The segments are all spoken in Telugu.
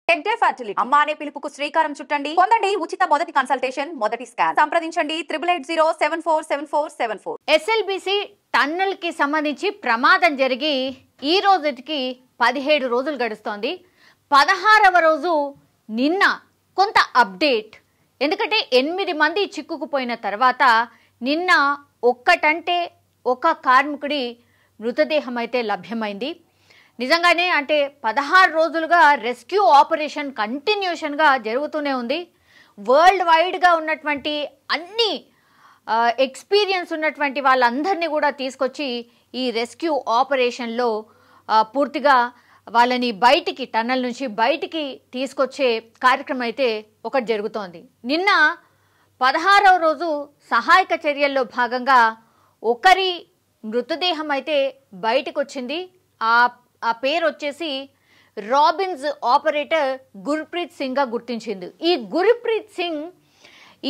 టెక్ డే ఫర్టిలిటీ అమ్మ అనే పిలుపుకు శ్రీకారం చుట్టండి. పొందండి ఉచిత మొదటి కన్సల్టేషన్, మొదటి స్కాన్. సంప్రదించండి 8880747474. ఎస్ఎల్బిసి టన్నల్ కి సంబంధించి ప్రమాదం జరిగి ఈ రోజుకి 17 రోజులు గడుస్తోంది. 16వ రోజు నిన్న కొంత అప్డేట్. ఎందుకంటే 8 మంది చిక్కుకుపోయిన తర్వాత నిన్న ఒక్కటంటే ఒక కార్మికుడి మృతదేహం అయితే లభ్యమైంది. నిజంగానే అంటే 16 రోజులుగా రెస్క్యూ ఆపరేషన్ కంటిన్యూషన్గా జరుగుతూనే ఉంది. వరల్డ్ వైడ్గా ఉన్నటువంటి అన్ని ఎక్స్పీరియన్స్ ఉన్నటువంటి వాళ్ళందరినీ కూడా తీసుకొచ్చి ఈ రెస్క్యూ ఆపరేషన్లో పూర్తిగా వాళ్ళని బయటికి టన్నల్ నుంచి బయటికి తీసుకొచ్చే కార్యక్రమం అయితే ఒకటి జరుగుతోంది. నిన్న 16వ రోజు సహాయక చర్యల్లో భాగంగా ఒకరి మృతదేహం అయితే బయటకు వచ్చింది. ఆ పేరు వచ్చేసి రాబిన్స్ ఆపరేటర్ గుర్ప్రీత్ సింగ్గా గుర్తించింది. ఈ గుర్ప్రీత్ సింగ్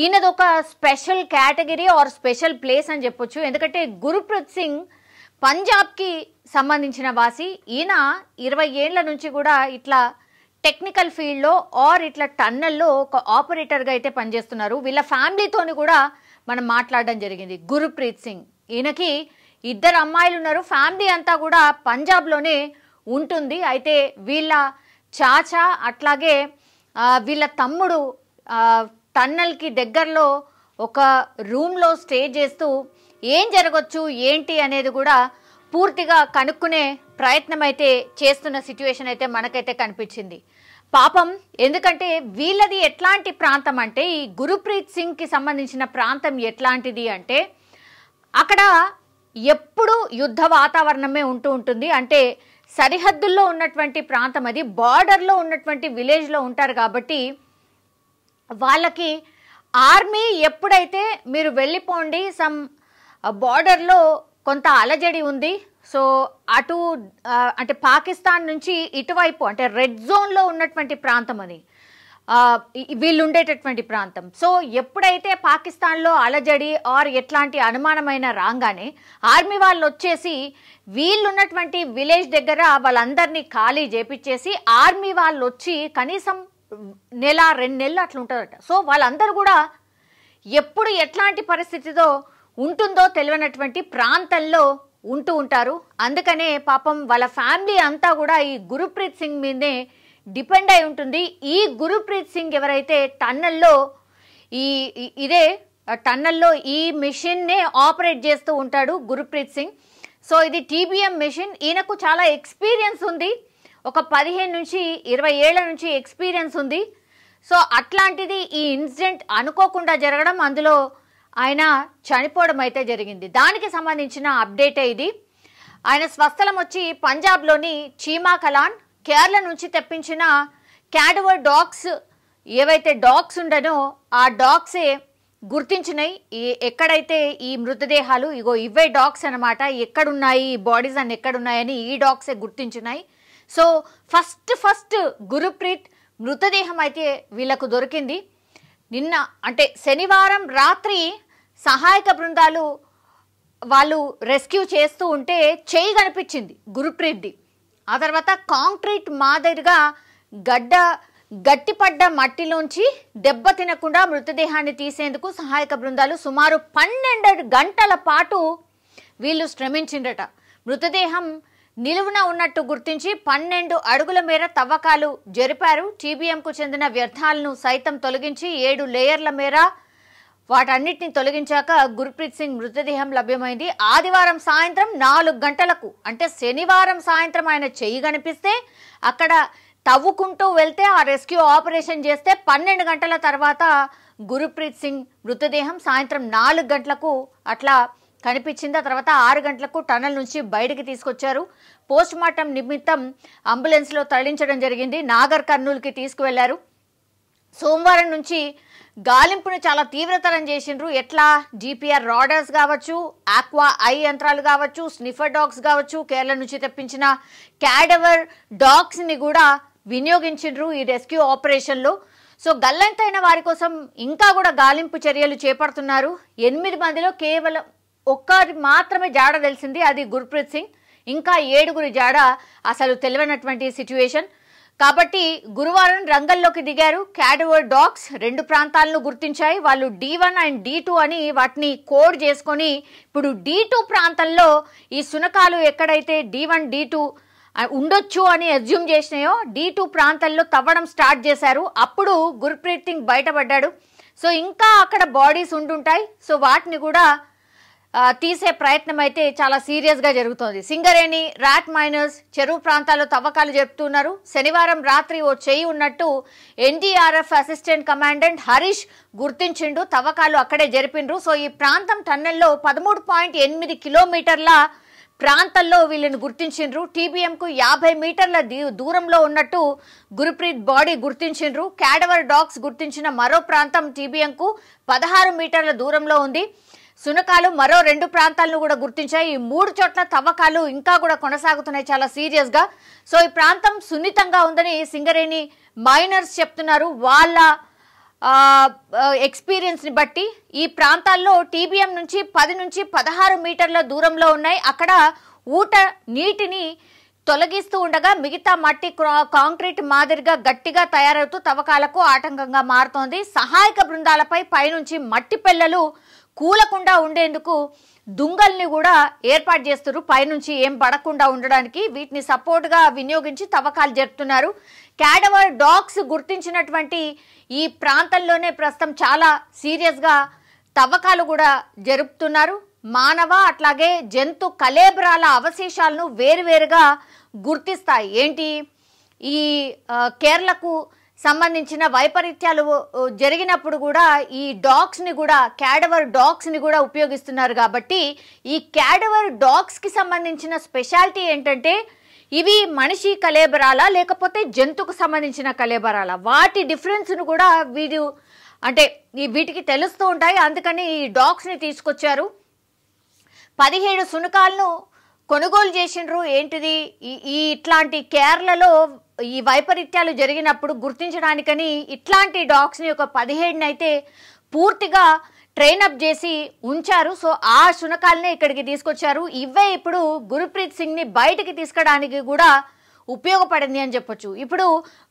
ఈయనదొక special category or special place అని చెప్పొచ్చు. ఎందుకంటే గుర్ప్రీత్ సింగ్ పంజాబ్కి సంబంధించిన వాసి. ఈయన 20 ఏళ్ల నుంచి కూడా ఇట్లా టెక్నికల్ ఫీల్డ్లో ఆర్ ఇట్లా టన్నల్లో ఒక ఆపరేటర్గా అయితే పనిచేస్తున్నారు. వీళ్ళ ఫ్యామిలీతోని కూడా మనం మాట్లాడడం జరిగింది. గుర్ప్రీత్ సింగ్ ఈయనకి 2 అమ్మాయిలు ఉన్నారు. ఫ్యామిలీ అంతా కూడా పంజాబ్లోనే ఉంటుంది. అయితే వీళ్ళ చాచా అట్లాగే వీళ్ళ తమ్ముడు టన్నల్కి దగ్గరలో ఒక రూమ్లో స్టే చేస్తూ ఏం జరగచ్చు ఏంటి అనేది కూడా పూర్తిగా కనుక్కునే ప్రయత్నం అయితే చేస్తున్న సిచ్యువేషన్ అయితే మనకైతే కనిపించింది. పాపం ఎందుకంటే వీళ్ళది ఎట్లాంటి ప్రాంతం అంటే ఈ గుర్ప్రీత్ సింగ్కి సంబంధించిన ప్రాంతం ఎట్లాంటిది అంటే అక్కడ ఎప్పుడు యుద్ధ వాతావరణమే ఉంటూ ఉంటుంది. అంటే సరిహద్దుల్లో ఉన్నటువంటి ప్రాంతం, అది బార్డర్లో ఉన్నటువంటి విలేజ్లో ఉంటారు కాబట్టి వాళ్ళకి ఆర్మీ ఎప్పుడైతే మీరు వెళ్ళిపోండి సమ్ బార్డర్లో కొంత అలజడి ఉంది, సో అటు అంటే పాకిస్తాన్ నుంచి ఇటువైపు అంటే రెడ్ జోన్లో ఉన్నటువంటి ప్రాంతం అది వీళ్ళు ఉండేటటువంటి ప్రాంతం. సో ఎప్పుడైతే పాకిస్తాన్లో అలజడి ఆర్ ఎట్లాంటి అనుమానమైన రాగానే ఆర్మీ వాళ్ళు వచ్చేసి వీళ్ళున్నటువంటి విలేజ్ దగ్గర వాళ్ళందరినీ ఖాళీ చేపించేసి ఆర్మీ వాళ్ళు వచ్చి కనీసం 1-2 నెలలు అట్లా ఉంటారట. సో వాళ్ళందరూ కూడా ఎప్పుడు ఎట్లాంటి పరిస్థితితో ఉంటుందో తెలియనటువంటి ప్రాంతంలో ఉంటూ ఉంటారు. అందుకనే పాపం వాళ్ళ ఫ్యామిలీ అంతా కూడా ఈ గుర్ప్రీత్ సింగ్ మీదే డిపెండ్ అయి ఉంటుంది. ఈ గుర్ప్రీత్ సింగ్ ఎవరైతే టన్నల్లో ఇదే టన్నల్లో ఈ మెషిన్నే ఆపరేట్ చేస్తూ ఉంటాడు గుర్ప్రీత్ సింగ్. సో ఇది TBM మెషిన్. ఈయనకు చాలా ఎక్స్పీరియన్స్ ఉంది. ఒక 15 నుంచి 20 ఏళ్ల నుంచి ఎక్స్పీరియన్స్ ఉంది. సో అట్లాంటిది ఈ ఇన్సిడెంట్ అనుకోకుండా జరగడం, అందులో ఆయన చనిపోవడం అయితే జరిగింది. దానికి సంబంధించిన అప్డేటే ఇది. ఆయన స్వస్థలం వచ్చి పంజాబ్లోని చీమా కలాన్, కేరళ నుంచి తెప్పించిన క్యాడవర్ డాగ్స్, ఏవైతే డాగ్స్ ఉండనో ఆ డాగ్సే గుర్తించినాయి. ఎక్కడైతే ఈ మృతదేహాలు ఇవే డాగ్స్ అనమాట, ఎక్కడున్నాయి ఈ బాడీస్ అన్ని ఎక్కడున్నాయని ఈ డాగ్సే గుర్తించినాయి. సో ఫస్ట్ గుర్ప్రీత్ మృతదేహం అయితే వీళ్ళకు దొరికింది. నిన్న అంటే శనివారం రాత్రి సహాయక బృందాలు వాళ్ళు రెస్క్యూ చేస్తూ ఉంటే చేయి కనిపించింది గుర్ప్రీత్ది. ఆ తర్వాత కాంక్రీట్ మాదిరిగా గట్టిపడ్డ మట్టిలోంచి దెబ్బ తినకుండా మృతదేహాన్ని తీసేందుకు సహాయక బృందాలు సుమారు 12 గంటల పాటు వీళ్ళు శ్రమించిందట. మృతదేహం నిలువున ఉన్నట్టు గుర్తించి 12 అడుగుల మేర తవ్వకాలు జరిపారు. TBMకు చెందిన వ్యర్థాలను సైతం తొలగించి 7 లేయర్ల మేర వాటన్నిటిని తొలగించాక గుర్ప్రీత్ సింగ్ మృతదేహం లభ్యమైంది. ఆదివారం సాయంత్రం 4 గంటలకు అంటే శనివారం సాయంత్రం ఆయన చెయ్యి కనిపిస్తే అక్కడ తవ్వుకుంటూ వెళ్తే ఆ రెస్క్యూ ఆపరేషన్ చేస్తే 12 గంటల తర్వాత గుర్ప్రీత్ సింగ్ మృతదేహం సాయంత్రం 4 గంటలకు అట్లా కనిపించింది. ఆ తర్వాత 6 గంటలకు టన్నల్ నుంచి బయటికి తీసుకొచ్చారు. పోస్ట్ మార్టం నిమిత్తం అంబులెన్స్లో తరలించడం జరిగింది. నాగర్ కర్నూలుకి తీసుకువెళ్లారు. సోమవారం నుంచి గాలింపును చాలా తీవ్రతరం చేసిండ్రు. ఎట్లా GPR రాడర్స్ కావచ్చు, ఆక్వా ఐ యంత్రాలు కావచ్చు, స్నిఫర్ డాగ్స్ కావచ్చు, కేరళ నుంచి తెప్పించిన క్యాడవర్ డాగ్స్ని కూడా వినియోగించిండ్రు ఈ రెస్క్యూ ఆపరేషన్లో. సో గల్లంతైన వారి కోసం ఇంకా కూడా గాలింపు చర్యలు చేపడుతున్నారు. 8 మందిలో కేవలం ఒక్కరి మాత్రమే జాడ తెలిసింది, అది గుర్ప్రీత్ సింగ్. ఇంకా 7గురి జాడ అసలు తెలియనటువంటి సిచ్యువేషన్. కాబట్టి గురువారం రంగంలోకి దిగారు క్యాడవర్ డాగ్స్. 2 ప్రాంతాలను గుర్తించాయి. వాళ్ళు D1 అండ్ D2 అని వాటిని కోడ్ చేసుకొని ఇప్పుడు D2 ప్రాంతంలో ఈ శునకాలు ఎక్కడైతే D1 D2 ఉండొచ్చు అని అజ్యూమ్ చేసినాయో D2 ప్రాంతాల్లో తవ్వడం స్టార్ట్ చేశారు. అప్పుడు గుర్ప్రీత్ సింగ్ బయటపడ్డాడు. సో ఇంకా అక్కడ బాడీస్ ఉండుంటాయి. సో వాటిని కూడా తీసే ప్రయత్నం అయితే చాలా సీరియస్గా జరుగుతోంది. సింగరేణి, రాట్ మైనర్స్, చెరువు ప్రాంతాల్లో తవ్వకాలు జరుపుతున్నారు. శనివారం రాత్రి ఓ చేయి ఉన్నట్టు NDRF అసిస్టెంట్ కమాండెంట్ హరీష్ గుర్తించిండు. తవ్వకాలు అక్కడే జరిపిండ్రు. సో ఈ ప్రాంతం టన్నెల్లో 13.8 కిలోమీటర్ల ప్రాంతంలో వీళ్ళని గుర్తించిండ్రు. TBMకు 50 మీటర్ల దూరంలో ఉన్నట్టు గుర్ప్రీత్ బాడీ గుర్తించిండ్రు. క్యాడవర్ డాగ్స్ గుర్తించిన మరో ప్రాంతం TBMకు 16 మీటర్ల దూరంలో ఉంది. శునకాలు మరో 2 ప్రాంతాలను కూడా గుర్తించాయి. ఈ 3 చోట్ల తవ్వకాలు ఇంకా కూడా కొనసాగుతున్నాయి చాలా సీరియస్గా. సో ఈ ప్రాంతం సున్నితంగా ఉందని సింగరేణి మైనర్స్ చెప్తున్నారు. వాళ్ళ ఎక్స్పీరియన్స్ని బట్టి ఈ ప్రాంతాల్లో TBM నుంచి 10 నుంచి 16 మీటర్ల దూరంలో ఉన్నాయి. అక్కడ ఊట నీటిని తొలగిస్తూ ఉండగా మిగతా మట్టి కాంక్రీట్ మాదిరిగా గట్టిగా తయారవుతూ తవ్వకాలకు ఆటంకంగా మారుతోంది. సహాయక బృందాలపై పైనుంచి మట్టి పెళ్లలు కూలకుండా ఉండేందుకు దుంగల్ని కూడా ఏర్పాటు చేస్తారు. పైనుంచి ఏం పడకుండా ఉండడానికి వీటిని సపోర్ట్గా వినియోగించి తవ్వకాలు జరుపుతున్నారు. క్యాడవర్ డాగ్స్ గుర్తించినటువంటి ఈ ప్రాంతంలోనే ప్రస్తుతం చాలా సీరియస్గా తవ్వకాలు కూడా జరుపుతున్నారు. మానవ అట్లాగే జంతు కళేబరాల అవశేషాలను వేరువేరుగా గుర్తిస్తాయి. ఏంటి ఈ కేరళకు సంబంధించిన వైపరీత్యాలు జరిగినప్పుడు కూడా ఈ డాగ్స్ని కూడా క్యాడవర్ డాగ్స్ని కూడా ఉపయోగిస్తున్నారు. కాబట్టి ఈ క్యాడవర్ డాగ్స్కి సంబంధించిన స్పెషాలిటీ ఏంటంటే ఇవి మనిషి కళేబరాలా లేకపోతే జంతువుకు సంబంధించిన కళేబరాలా, వాటి డిఫరెన్స్ను కూడా వీటికి తెలుస్తూ ఉంటాయి. అందుకని ఈ డాగ్స్ని తీసుకొచ్చారు. 17 శునకాలను కొనుగోలు చేసిండ్రు. ఏంటిది ఇట్లాంటి కేరళలో ఈ వైపరీత్యాలు జరిగినప్పుడు గుర్తించడానికని ఇట్లాంటి డాగ్స్ని ఒక 17 అయితే పూర్తిగా ట్రైనప్ చేసి ఉంచారు. సో ఆ శునకాలనే ఇక్కడికి తీసుకొచ్చారు. ఇవే ఇప్పుడు గుర్ప్రీత్ సింగ్ని బయటికి తీసుకురావడానికి కూడా ఉపయోగపడింది అని చెప్పొచ్చు. ఇప్పుడు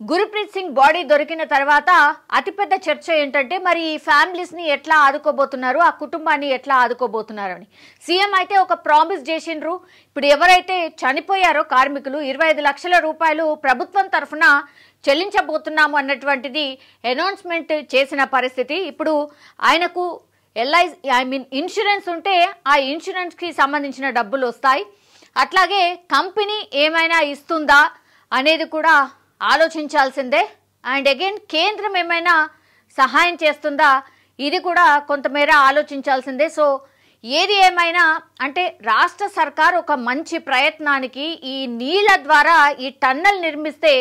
గుర్ప్రీత్ సింగ్ బాడీ దొరికిన తర్వాత అతిపెద్ద చర్చ ఏంటంటే మరి ఈ ఫ్యామిలీస్ని ఎట్లా ఆదుకోబోతున్నారు, ఆ కుటుంబాన్ని ఎట్లా ఆదుకోబోతున్నారు అని. సీఎం అయితే ఒక ప్రామిస్ చేసిండ్రు. ఇప్పుడు ఎవరైతే చనిపోయారో కార్మికులు 25 లక్షల రూపాయలు ప్రభుత్వం తరఫున చెల్లించబోతున్నాము అన్నటువంటిది అనౌన్స్మెంట్ చేసిన పరిస్థితి. ఇప్పుడు ఆయనకు ఇన్సూరెన్స్ ఉంటే ఆ ఇన్సూరెన్స్కి సంబంధించిన డబ్బులు వస్తాయి. అట్లాగే కంపెనీ ఏమైనా ఇస్తుందా అనేది కూడా ఆలోచించాల్సిందే. అండ్ అగైన్ కేంద్రం ఏమైనా సహాయం చేస్తుందా ఇది కూడా కొంతమేర ఆలోచించాల్సిందే. సో ఏది ఏమైనా అంటే రాష్ట్ర సర్కార్ ఒక మంచి ప్రయత్నానికి ఈ నీళ్ల ద్వారా ఈ టన్నెల్ నిర్మిస్తే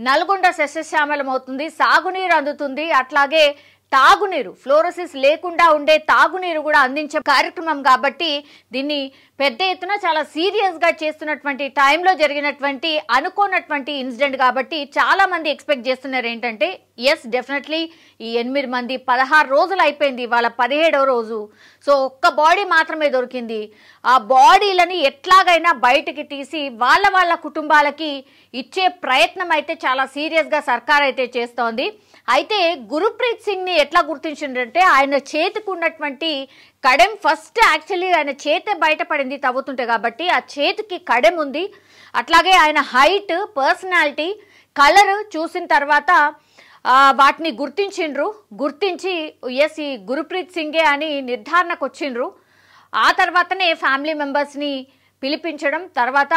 నల్గొండ సస్యశ్యామలం అవుతుంది, సాగునీరు అందుతుంది, అట్లాగే తాగునీరు ఫ్లోరోసిస్ లేకుండా ఉండే తాగునీరు కూడా అందించే కార్యక్రమం. కాబట్టి దీన్ని పెద్ద ఎత్తున చాలా సీరియస్గా చేస్తున్నటువంటి టైంలో జరిగినటువంటి అనుకోనటువంటి ఇన్సిడెంట్. కాబట్టి చాలా మంది ఎక్స్పెక్ట్ చేస్తున్నారు ఏంటంటే ఎస్ డెఫినెట్లీ ఈ 8 మంది 16 రోజులు అయిపోయింది, వాళ్ళ 17వ రోజు. సో ఒక్క బాడీ మాత్రమే దొరికింది. ఆ బాడీలని ఎట్లాగైనా బయటికి తీసి వాళ్ళ కుటుంబాలకి ఇచ్చే ప్రయత్నం అయితే చాలా సీరియస్గా సర్కార్ అయితే చేస్తోంది. అయితే గుర్ప్రీత్ సింగ్ని ఎట్లా గుర్తించిందంటే ఆయన చేతికి ఉన్నటువంటి కడెం ఫస్ట్ యాక్చువల్లీ ఆయన చేతే బయటపడింది తవ్వుతుంటే, కాబట్టి ఆ చేతికి కడెం ఉంది. అట్లాగే ఆయన హైట్, పర్సనాలిటీ, కలర్ చూసిన తర్వాత వాటిని గుర్తించి ఎస్ ఈ గుర్ప్రీత్ సింగే అని నిర్ధారణకు వచ్చిండ్రు. ఆ తర్వాతనే ఫ్యామిలీ మెంబర్స్ని పిలిపించడం, తర్వాత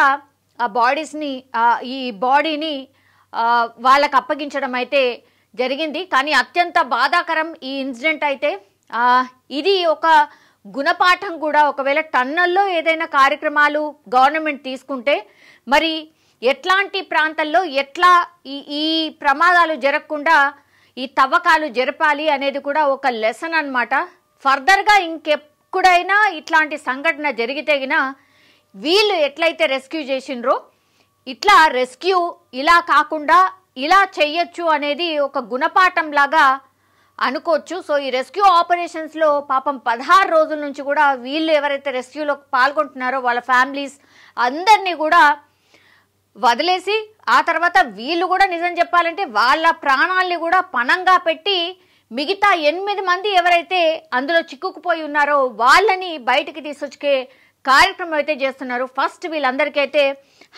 ఆ ఈ బాడీని వాళ్ళకు అప్పగించడం అయితే జరిగింది. కానీ అత్యంత బాధాకరం ఈ ఇన్సిడెంట్ అయితే. ఇది ఒక గుణపాఠం కూడా. ఒకవేళ టన్నల్లో ఏదైనా కార్యక్రమాలు గవర్నమెంట్ తీసుకుంటే మరి ఎట్లాంటి ప్రాంతాల్లో ఎట్లా ఈ ప్రమాదాలు జరగకుండా ఈ తవ్వకాలు జరపాలి అనేది కూడా ఒక లెసన్ అన్నమాట. ఫర్దర్గా ఇంకెప్పుడైనా ఇట్లాంటి సంఘటన జరిగితే వీళ్ళు ఎట్లయితే రెస్క్యూ చేసిండ్రో ఇట్లా రెస్క్యూ ఇలా కాకుండా ఇలా చెయ్యొచ్చు అనేది ఒక గుణపాఠం లాగా అనుకోవచ్చు. సో ఈ రెస్క్యూ ఆపరేషన్స్లో పాపం 16 రోజుల నుంచి కూడా వీళ్ళు ఎవరైతే రెస్క్యూలో పాల్గొంటున్నారో వాళ్ళ ఫ్యామిలీస్ అందరినీ కూడా వదిలేసి ఆ తర్వాత వీళ్ళు కూడా నిజం చెప్పాలంటే వాళ్ళ ప్రాణాల్ని కూడా పణంగా పెట్టి మిగతా 8 మంది ఎవరైతే అందులో చిక్కుకుపోయి ఉన్నారో వాళ్ళని బయటికి తీసుకొచ్చే కార్యక్రమం అయితే చేస్తున్నారు. ఫస్ట్ వీళ్ళందరికైతే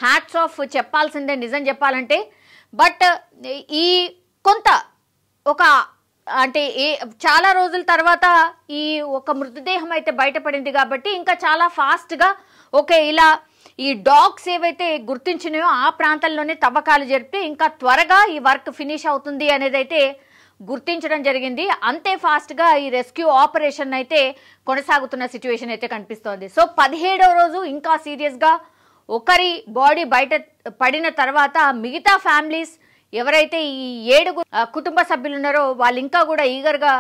హ్యాట్స్ ఆఫ్ చెప్పాల్సిందే నిజం చెప్పాలంటే. బట్ ఈ కొంత ఒక అంటే చాలా రోజుల తర్వాత ఈ ఒక మృతదేహం అయితే బయటపడింది కాబట్టి ఇంకా చాలా ఫాస్ట్గా ఓకే ఇలా ఈ డాగ్స్ ఏవైతే గుర్తించినాయో ఆ ప్రాంతాల్లోనే తవ్వకాలు జరిపి ఇంకా త్వరగా ఈ వర్క్ ఫినిష్ అవుతుంది అనేది అయితే గుర్తించడం జరిగింది. అంతే ఫాస్ట్గా ఈ రెస్క్యూ ఆపరేషన్ అయితే కొనసాగుతున్న సిచ్యువేషన్ అయితే కనిపిస్తోంది. సో 17వ రోజు ఇంకా సీరియస్గా ఒకరి బాడీ బయట పడిన తర్వాత మిగతా ఫ్యామిలీస్ ఎవరైతే ఈ 7 కుటుంబ సభ్యులు ఉన్నారో వాళ్ళు ఇంకా కూడా ఈగర్గా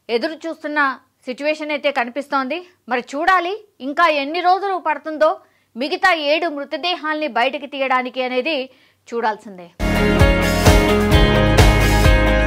ఎదురు చూస్తున్న సిచ్యువేషన్ అయితే కనిపిస్తోంది. మరి చూడాలి ఇంకా ఎన్ని రోజులు పడుతుందో మిగతా 7 మృతదేహాల్ని బయటకు తీయడానికి అనేది చూడాల్సిందే.